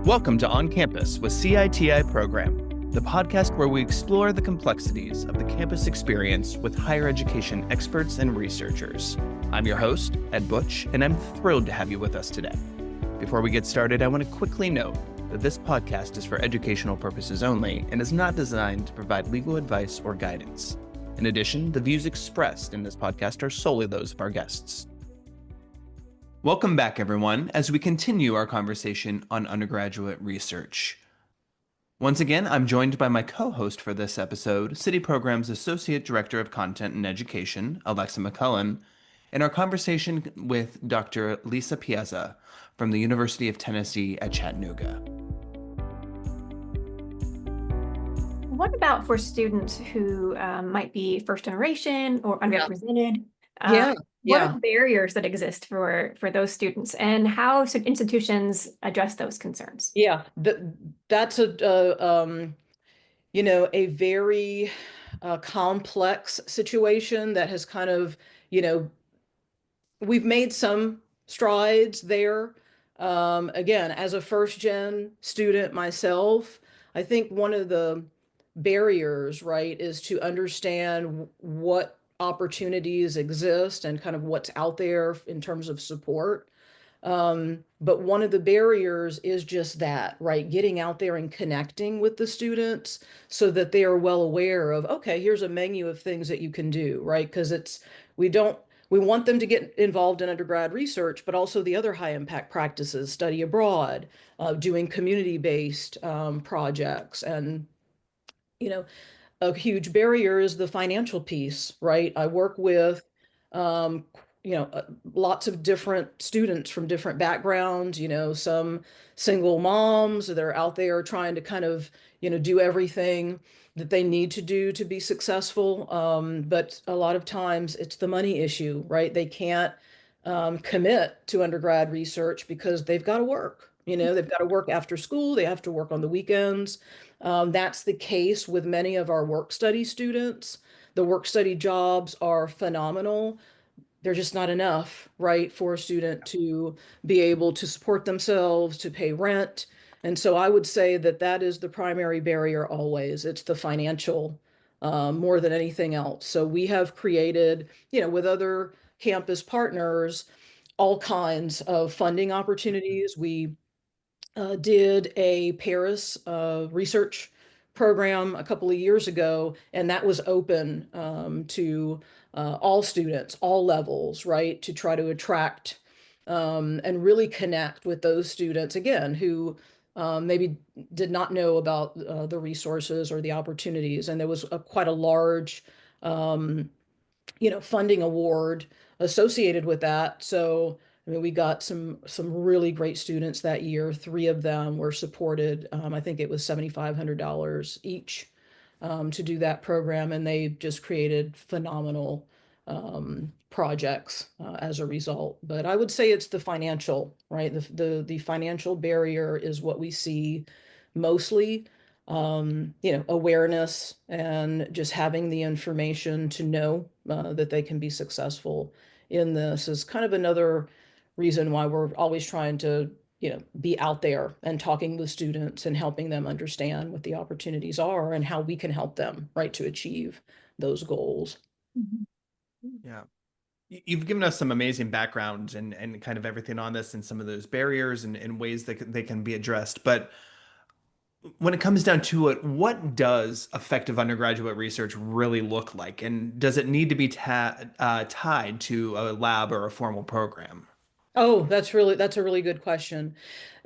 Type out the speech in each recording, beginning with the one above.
Welcome to On Campus with CITI Program, the podcast where we explore the complexities of the campus experience with higher education experts and researchers. I'm your host, Ed Butch, and I'm thrilled to have you with us today. Before we get started, I want to quickly note that this podcast is for educational purposes only and is not designed to provide legal advice or guidance. In addition, the views expressed in this podcast are solely those of our guests. Welcome back, everyone, as we continue our conversation on undergraduate research. Once again, I'm joined by my co-host for this episode, City Program's Associate Director of Content and Education, Alexa McCullen, in our conversation with Dr. Lisa Piazza from the University of Tennessee at Chattanooga. What about for students who might be first generation or underrepresented? What are the barriers that exist for those students, and how should institutions address those concerns? That's a very complex situation that has kind of, we've made some strides there. Again, as a first gen student myself, I think one of the barriers, right, is to understand what opportunities exist and kind of what's out there in terms of support. But one of the barriers is just that, right? Getting out there and connecting with the students so that they are well aware of, okay, here's a menu of things that you can do, right? Because we want them to get involved in undergrad research, but also the other high impact practices, study abroad, doing community-based projects. And, a huge barrier is the financial piece, right? I work with, lots of different students from different backgrounds, some single moms that are out there trying to kind of, do everything that they need to do to be successful. But a lot of times it's the money issue, right? They can't commit to undergrad research because they've got to work. They've got to work after school. They have to work on the weekends. That's the case with many of our work study students. The work study jobs are phenomenal. They're just not enough, right, for a student to be able to support themselves, to pay rent. And so I would say that that is the primary barrier always. It's the financial more than anything else. So we have created, with other campus partners, all kinds of funding opportunities. We did a Paris research program a couple of years ago, and that was open to all students, all levels, right, to try to attract and really connect with those students, again, who maybe did not know about the resources or the opportunities. And there was quite a large funding award associated with that. So, I mean, we got some really great students that year. 3 of them were supported. I think it was $7,500 each to do that program, and they just created phenomenal projects as a result. But I would say it's the financial, right? The financial barrier is what we see mostly. Awareness and just having the information to know that they can be successful in this is kind of another reason why we're always trying to, be out there and talking with students and helping them understand what the opportunities are and how we can help them, right, to achieve those goals. Yeah. You've given us some amazing background and kind of everything on this and some of those barriers and ways that they can be addressed. But when it comes down to it, what does effective undergraduate research really look like? And does it need to be tied to a lab or a formal program? Oh, that's a really good question.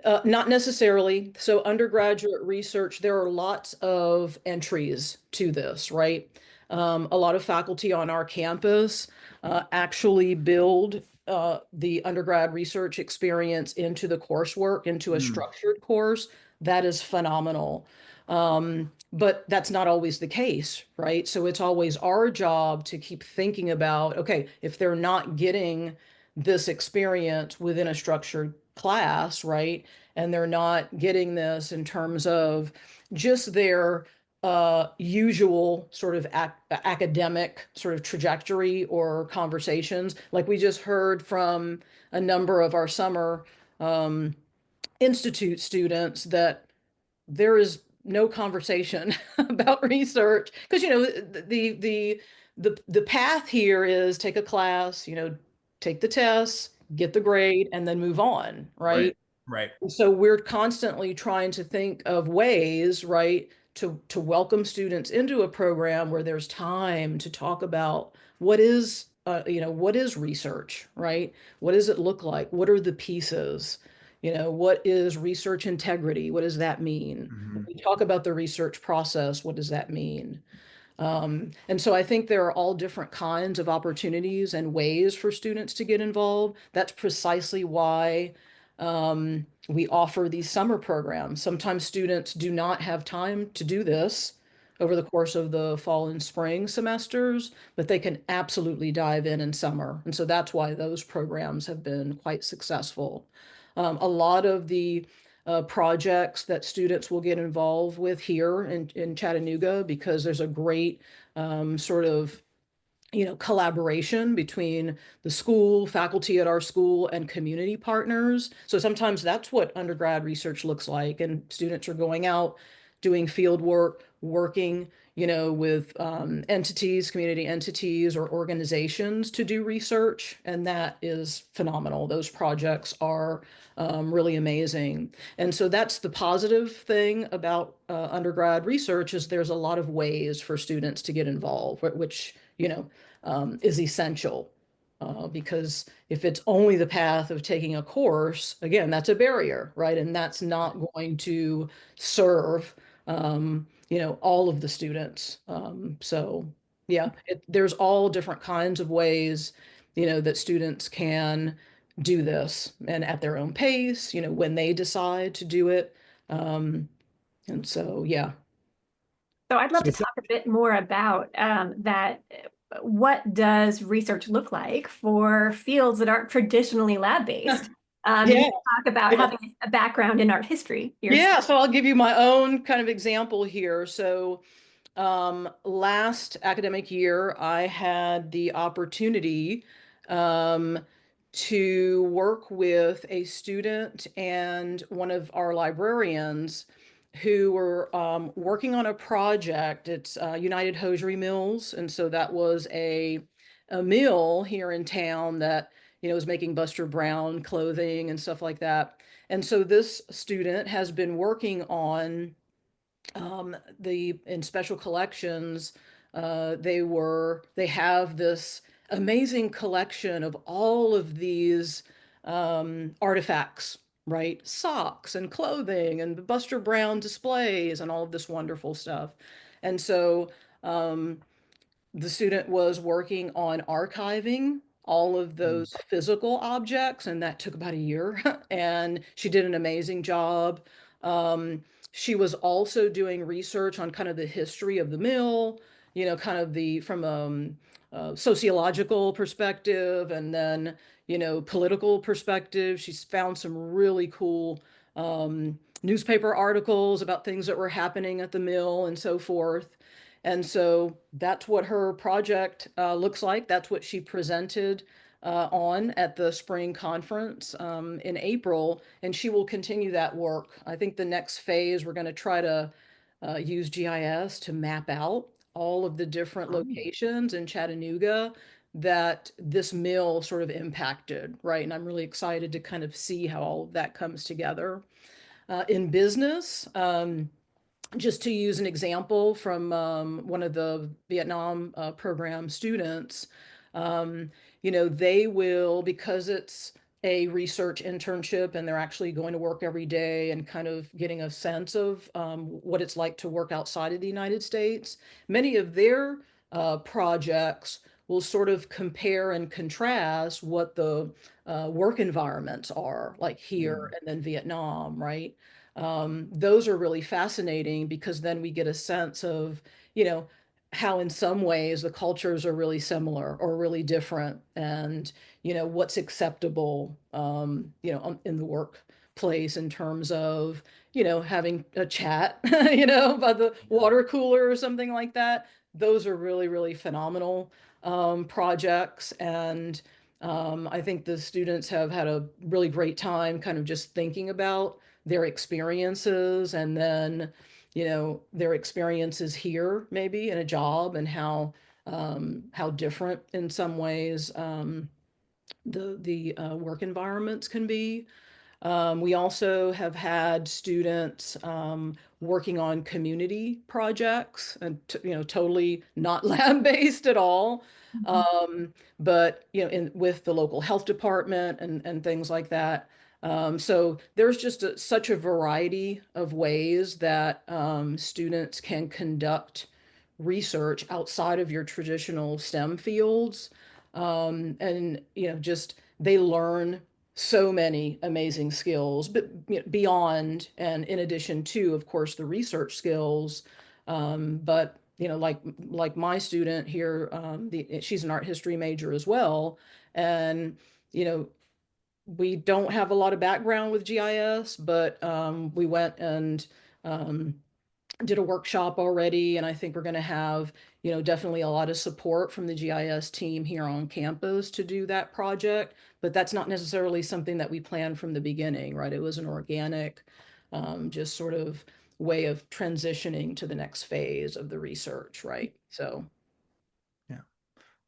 Not necessarily. So undergraduate research, there are lots of entries to this, right? A lot of faculty on our campus actually build the undergrad research experience into the coursework, into a structured course. That is phenomenal. But that's not always the case, right? So it's always our job to keep thinking about, okay, if they're not getting this experience within a structured class, right? And they're not getting this in terms of just their usual sort of academic sort of trajectory or conversations. Like we just heard from a number of our summer institute students that there is no conversation about research because the path here is take a class, take the tests, get the grade, and then move on, Right. right? Right. So we're constantly trying to think of ways, right, to welcome students into a program where there's time to talk about what is research, right? What does it look like? What are the pieces? What is research integrity? What does that mean? When we talk about the research process, what does that mean? And so I think there are all different kinds of opportunities and ways for students to get involved. That's precisely why we offer these summer programs. Sometimes students do not have time to do this over the course of the fall and spring semesters, but they can absolutely dive in summer. And so that's why those programs have been quite successful. A lot of the projects that students will get involved with here in Chattanooga because there's a great sort of collaboration between the school, faculty at our school, and community partners. So sometimes that's what undergrad research looks like, and students are going out doing field work, working, with entities, community entities, or organizations to do research, and that is phenomenal. Those projects are really amazing. And so that's the positive thing about undergrad research is there's a lot of ways for students to get involved, which, is essential. Because if it's only the path of taking a course, again, that's a barrier, right? And that's not going to serve, all of the students. So yeah, there's all different kinds of ways, that students can do this and at their own pace, when they decide to do it. And so, yeah. So I'd love So to it's talk a bit more about that. What does research look like for fields that aren't traditionally lab-based? And you Yeah. talk about Yeah. having a background in art history yourself. Yeah, so I'll give you my own kind of example here. So, last academic year, I had the opportunity um, to work with a student and one of our librarians who were working on a project. It's United Hosiery Mills, and so that was a mill here in town that was making Buster Brown clothing and stuff like that. And so this student has been working on the in special collections. They have this amazing collection of all of these artifacts, right? Socks and clothing and the Buster Brown displays and all of this wonderful stuff. And so um, the student was working on archiving all of those physical objects, and that took about a year. And she did an amazing job. She was also doing research on kind of the history of the mill, kind of the from sociological perspective, and then political perspective. She's found some really cool newspaper articles about things that were happening at the mill and so forth. And so that's what her project looks like. That's what she presented on at the spring conference in April, and she will continue that work. I think the next phase, we're going to try to use GIS to map out all of the different locations in Chattanooga that this mill sort of impacted, right? And I'm really excited to kind of see how all of that comes together. In business, just to use an example from one of the Vietnam program students, they will, because it's a research internship and they're actually going to work every day and kind of getting a sense of what it's like to work outside of the United States, many of their projects will sort of compare and contrast what the work environments are like here and then Vietnam, right? Those are really fascinating because then we get a sense of, how in some ways the cultures are really similar or really different and, what's acceptable, in the workplace in terms of, having a chat, by the water cooler or something like that. Those are really, really phenomenal projects. And I think the students have had a really great time kind of just thinking about their experiences, and then, their experiences here, maybe in a job, and how different in some ways the work environments can be. We also have had students working on community projects, and totally not lab-based at all. Mhm. But with the local health department and things like that. So there's just such a variety of ways that students can conduct research outside of your traditional STEM fields. And just they learn so many amazing skills, but beyond and in addition to, of course, the research skills. But like my student here, she's an art history major as well, and you know, we don't have a lot of background with GIS, but we went and um, did a workshop already, and I think we're going to have, definitely a lot of support from the GIS team here on campus to do that project. But that's not necessarily something that we planned from the beginning, right? It was an organic, just sort of way of transitioning to the next phase of the research, right? So.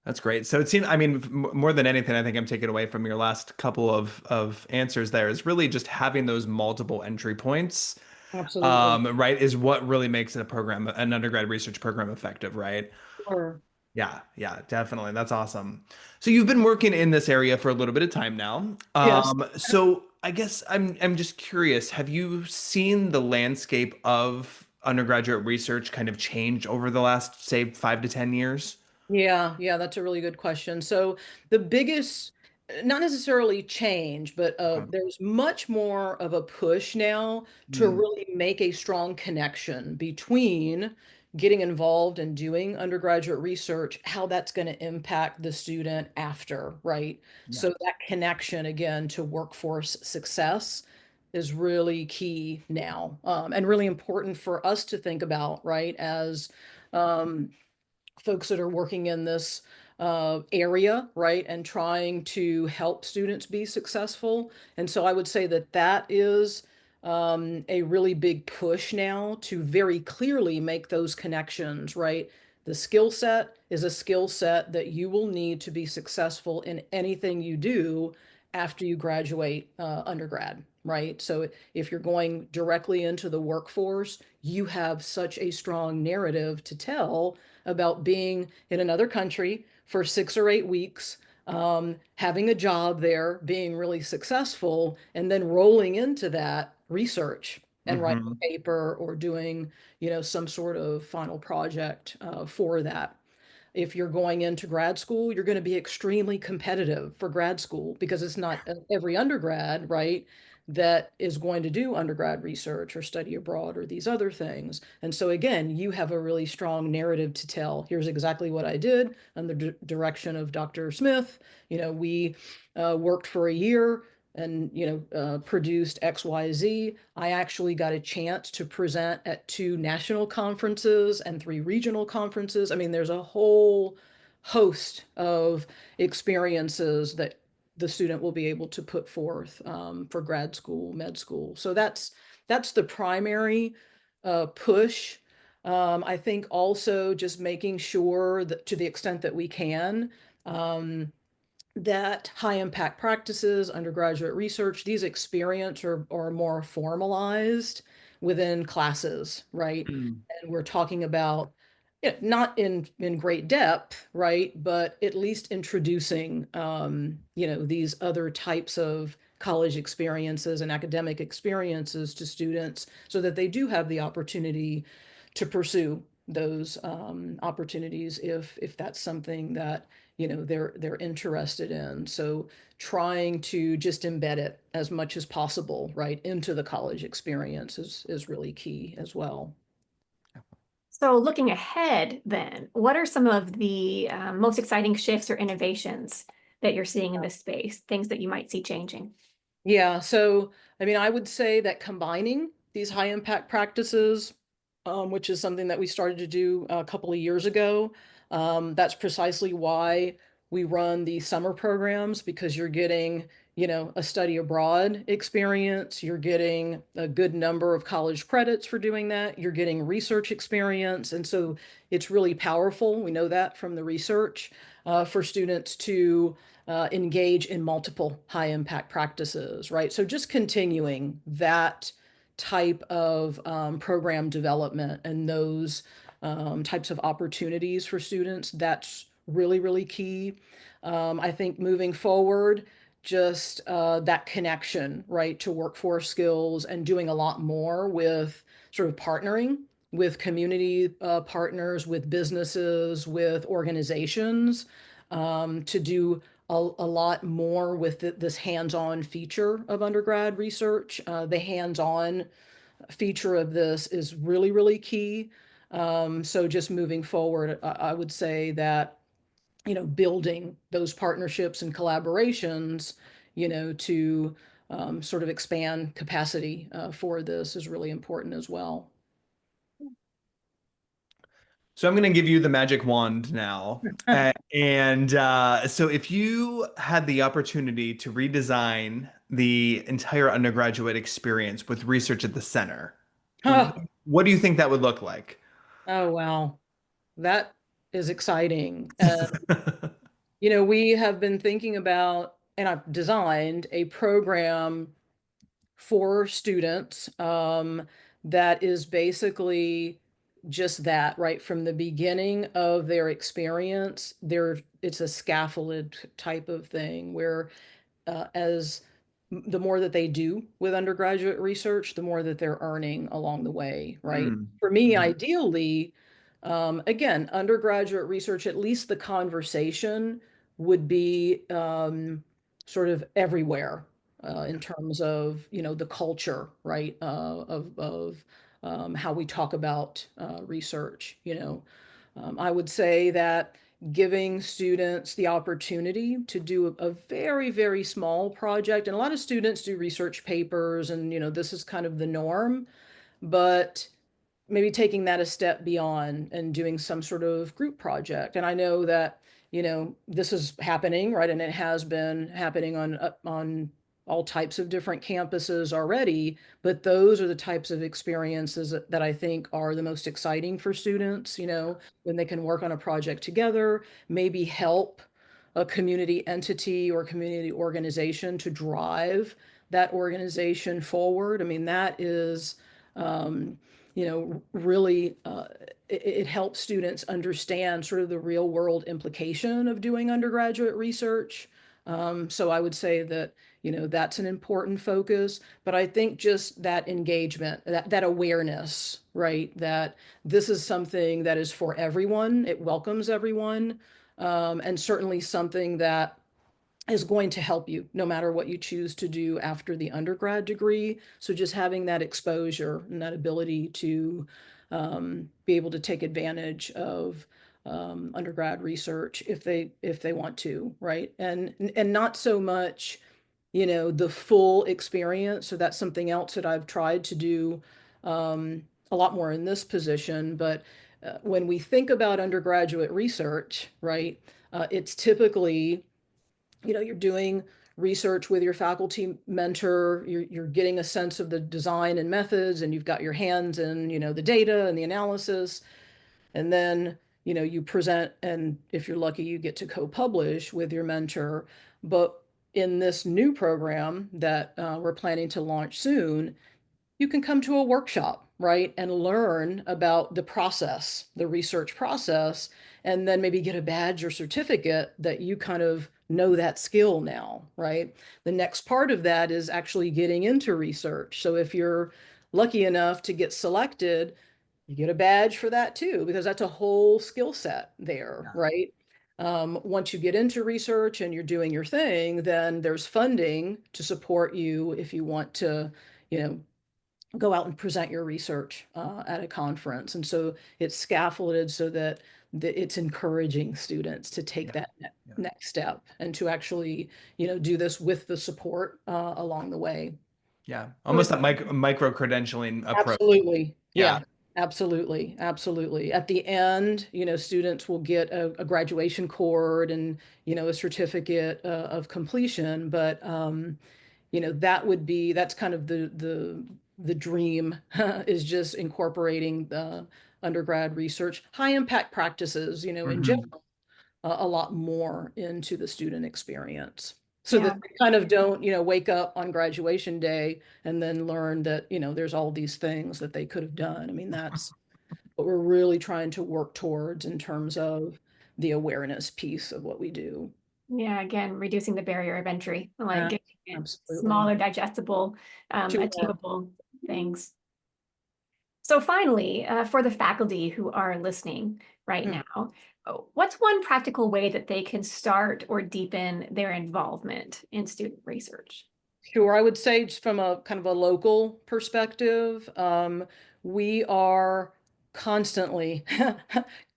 That's great. So it seems, I mean, more than anything, I think I'm taking away from your last couple of answers there is really just having those multiple entry points, Absolutely. right, is what really makes a program, an undergrad research program effective, right? Sure. Yeah, yeah, definitely. That's awesome. So you've been working in this area for a little bit of time now. Yes. So I guess I'm just curious, have you seen the landscape of undergraduate research kind of change over the last, say, 5 to 10 years? Yeah, that's a really good question. So the biggest, not necessarily change, but Okay. there's much more of a push now to Mm, really make a strong connection between getting involved and doing undergraduate research, how that's going to impact the student after, right? yeah. So that connection again to workforce success is really key now, and really important for us to think about, right? As um, folks that are working in this area, right, and trying to help students be successful. And so I would say that that is a really big push now to very clearly make those connections, right? The skill set is a skill set that you will need to be successful in anything you do after you graduate undergrad, right? So if you're going directly into the workforce, you have such a strong narrative to tell about being in another country for 6 or 8 weeks, having a job there, being really successful, and then rolling into that research and writing Hmm. a paper or doing, some sort of final project for that. If you're going into grad school, you're going to be extremely competitive for grad school because it's not every undergrad, right, that is going to do undergrad research or study abroad or these other things. And so, again, you have a really strong narrative to tell. Here's exactly what I did under direction of Dr. Smith. We worked for a year and produced XYZ. I actually got a chance to present at 2 national conferences and 3 regional conferences. I mean, there's a whole host of experiences that the student will be able to put forth for grad school, med school. So that's the primary push. I think also just making sure that to the extent that we can, um, that high impact practices, undergraduate research, these experience are more formalized within classes, right? And we're talking about not in great depth, right? But at least introducing, these other types of college experiences and academic experiences to students so that they do have the opportunity to pursue those opportunities if that's something that they're interested in. So trying to just embed it as much as possible, right, into the college experience is really key as well. So looking ahead, then, what are some of the most exciting shifts or innovations that you're seeing in this space, things that you might see changing? Yeah, so I mean, I would say that combining these high impact practices, which is something that we started to do a couple of years ago, that's precisely why we run the summer programs because you're getting, a study abroad experience. You're getting a good number of college credits for doing that. You're getting research experience. And so it's really powerful. We know that from the research for students to engage in multiple high impact practices, right? So just continuing that type of program development and those types of opportunities for students, that's really, really key. I think moving forward, just that connection, right, to workforce skills and doing a lot more with sort of partnering with community partners, with businesses, with organizations to do a lot more with this hands-on feature of undergrad research. The hands-on feature of this is really, really key. So just moving forward, I would say that, building those partnerships and collaborations, to sort of expand capacity for this is really important as well. So I'm going to give you the magic wand now. So if you had the opportunity to redesign the entire undergraduate experience with research at the center, Oh, what do you think that would look like? oh, wow. That is exciting. We have been thinking about, and I've designed a program for students that is basically just that, right? From the beginning of their experience, it's a scaffolded type of thing where as the more that they do with undergraduate research, the more that they're earning along the way, right? Mm. For me, Mhm. ideally, again, undergraduate research, at least the conversation would be sort of everywhere in terms of, the culture, right? Of how we talk about research, I would say that giving students the opportunity to do a very, very small project. And a lot of students do research papers, and this is kind of the norm, but maybe taking that a step beyond and doing some sort of group project. And I know that, this is happening, right? And it has been happening on all types of different campuses already, but those are the types of experiences that I think are the most exciting for students, when they can work on a project together, maybe help a community entity or community organization to drive that organization forward. I mean, that is really it helps students understand sort of the real world implication of doing undergraduate research. So I would say that, that's an important focus, but I think just that engagement, that awareness, right? That this is something that is for everyone. It welcomes everyone. And certainly something that is going to help you no matter what you choose to do after the undergrad degree. So just having that exposure and that ability to be able to take advantage of undergrad research if they want to, right? And not so much, the full experience. So that's something else that I've tried to do a lot more in this position. But when we think about undergraduate research, right, it's typically you're doing research with your faculty mentor, you're getting a sense of the design and methods, and you've got your hands in, the data and the analysis. And then, you present, and if you're lucky, you get to co-publish with your mentor. But in this new program that we're planning to launch soon, you can come to a workshop, right, and learn about the process, the research process, and then maybe get a badge or certificate that you kind of know that skill now, right? The next part of that is actually getting into research. So if you're lucky enough to get selected, you get a badge for that too, because that's a whole skill set there, right? Once you get into research and you're doing your thing, then there's funding to support you if you want to, you know, go out and present your research at a conference. And so it's scaffolded so that it's encouraging students to take that next step and to actually, do this with the support along the way. Yeah, almost that micro credentialing approach. Absolutely. Yeah. Yeah. Absolutely, absolutely. At the end, students will get a graduation cord and, a certificate of completion. But, that's kind of the dream is just incorporating the undergrad research, high impact practices, in Hmm. general, a lot more into the student experience. So that Yeah. they kind of don't, wake up on graduation day and then learn that, there's all these things that they could have done. I mean, that's what we're really trying to work towards in terms of the awareness piece of what we do. Yeah, again, reducing the barrier of entry, like Yeah, getting it absolutely. smaller, digestible, Sure. achievable things. So finally, for the faculty who are listening right Hmm. now, what's one practical way that they can start or deepen their involvement in student research? Sure. I would say just from a kind of a local perspective, we are constantly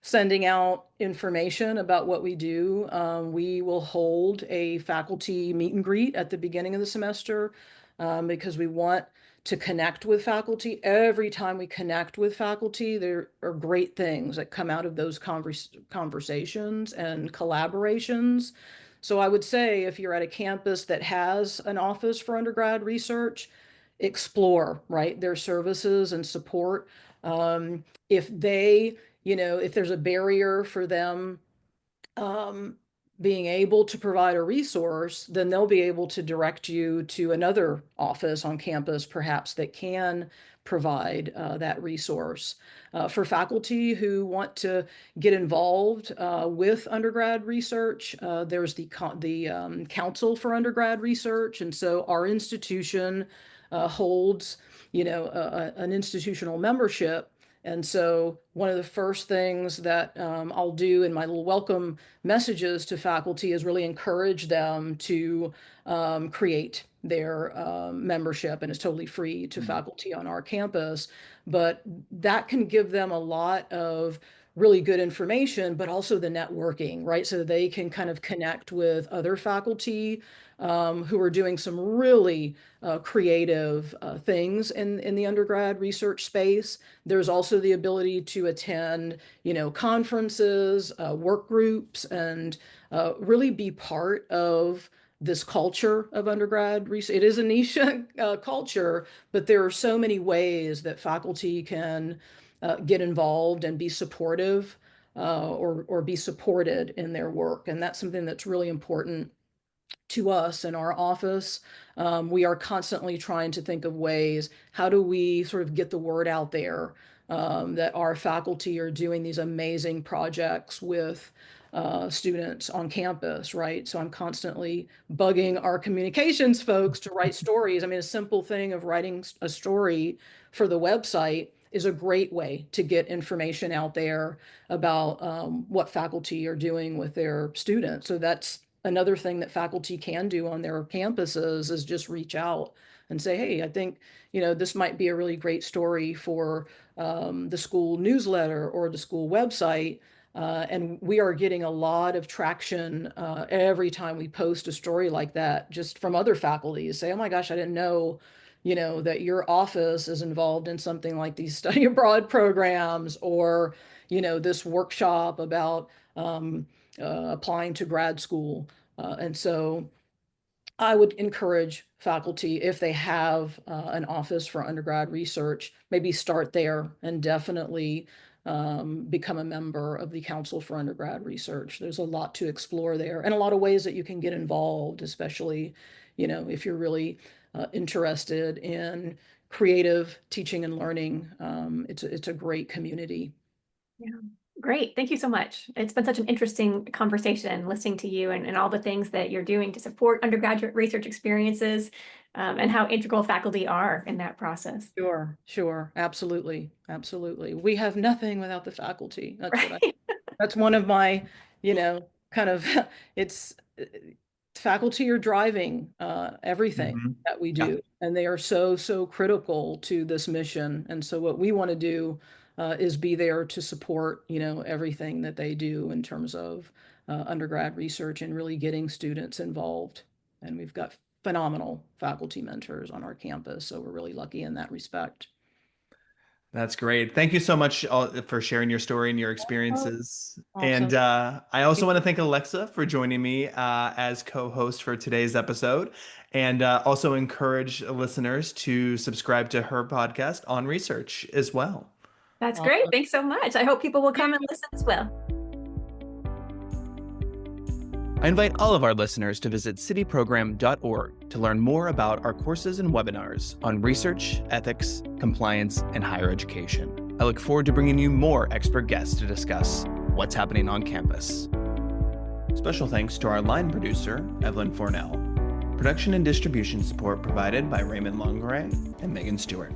sending out information about what we do. We will hold a faculty meet and greet at the beginning of the semester because we want to connect with faculty. Every time we connect with faculty, there are great things that come out of those conversations and collaborations. So I would say if you're at a campus that has an office for undergrad research, explore, right, their services and support. If they, if there's a barrier for them um, being able to provide a resource, then they'll be able to direct you to another office on campus, perhaps that can provide that resource. For faculty who want to get involved with undergrad research, there's the Council for Undergrad Research, and so our institution holds, an institutional membership. And so one of the first things that I'll do in my little welcome messages to faculty is really encourage them to create their membership, and it's totally free to faculty on our campus. But that can give them a lot of really good information, but also the networking, right? So they can kind of connect with other faculty who are doing some really creative things in the undergrad research space. There's also the ability to attend, conferences, work groups, and really be part of this culture of undergrad research. It is a niche culture, but there are so many ways that faculty can get involved and be supportive or be supported in their work. And that's something that's really important to us in our office. We are constantly trying to think of ways, how do we sort of get the word out there that our faculty are doing these amazing projects with students on campus, right? So I'm constantly bugging our communications folks to write stories. I mean, a simple thing of writing a story for the website is a great way to get information out there about what faculty are doing with their students. So that's another thing that faculty can do on their campuses is just reach out and say, hey, I think, this might be a really great story for the school newsletter or the school website. And we are getting a lot of traction every time we post a story like that, just from other faculty say, oh my gosh, I didn't know, that your office is involved in something like these study abroad programs or, this workshop about applying to grad school. And so I would encourage faculty, if they have an office for undergrad research, maybe start there and definitely become a member of the Council for Undergrad Research. There's a lot to explore there and a lot of ways that you can get involved, especially, if you're really interested in creative teaching and learning. It's a great community. Yeah. Great. Thank you so much. It's been such an interesting conversation listening to you and all the things that you're doing to support undergraduate research experiences and how integral faculty are in that process. Sure, sure. Absolutely. Absolutely. We have nothing without the faculty. Right. That's one of my, kind of, it's faculty are driving everything Hmm. that we Yeah. do, and they are so, so critical to this mission. And so what we want to do is be there to support, everything that they do in terms of undergrad research and really getting students involved. And we've got phenomenal faculty mentors on our campus, so we're really lucky in that respect. That's great. Thank you so much for sharing your story and your Oh, experiences. awesome. And I also want to thank Alexa for joining me as co-host for today's episode, and also encourage listeners to subscribe to her podcast on research as well. That's great. Awesome. Thanks so much. I hope people will come and listen as well. I invite all of our listeners to visit cityprogram.org to learn more about our courses and webinars on research, ethics, compliance, and higher education. I look forward to bringing you more expert guests to discuss what's happening on campus. Special thanks to our line producer, Evelyn Fornell. Production and distribution support provided by Raymond Longray and Megan Stewart.